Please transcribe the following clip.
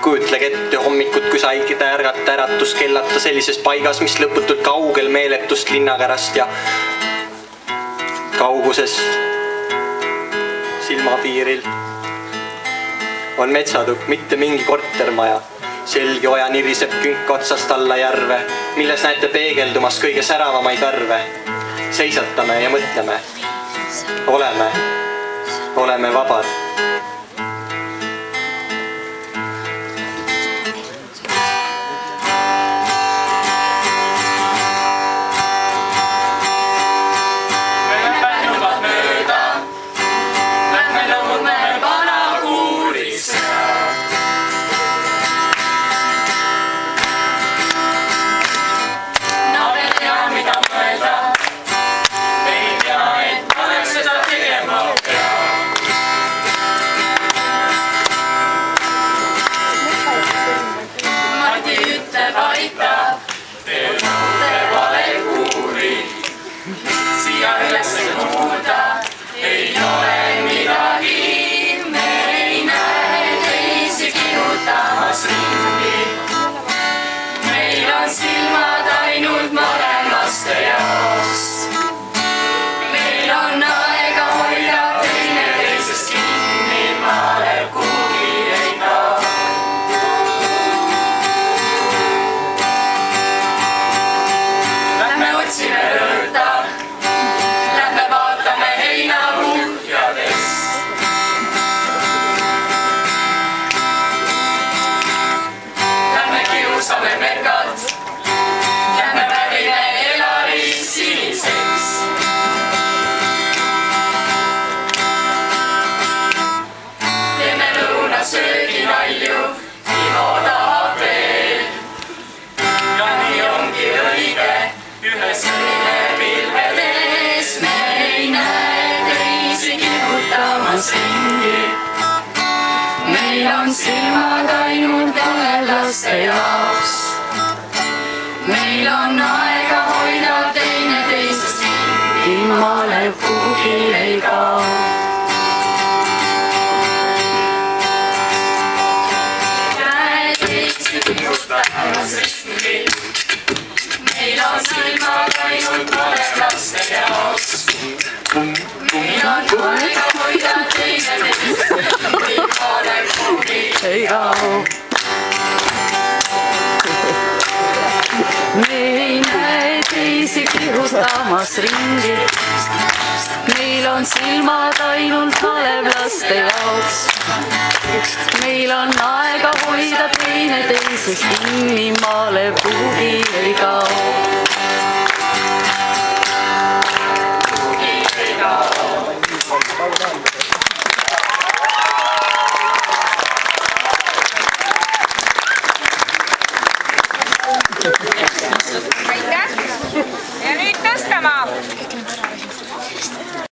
Kujutlege ette hommikut, kui said ärgata äratuskellata sellises paigas, mis lõputult kaugel meeletust linnakärast ja kauguses silmapiiril on metsatukk, mitte mingi kortermaja. Selge oja niriseb künka otsast alla järve, milles näete peegeldumas kõige säravamaid värve. Seisatame ja mõtleme. Oleme vabad. Meil on silmad ainult laste jaoks. Meil on aega hoida teineteisest kinni, malev kuhugi ei kao. Käed Eesti kihustamas ringi. Meil on silmad ainult laste jaoks. Meil on aega hoida teineteisest kinni, malev kuhugi ei kao. Me ei näe teisi kihustamas ringi. Meil on silmad ainult malevlaste jaoks. Meil on aega hoida teineteisest kinni, malev kuhugi ei kao.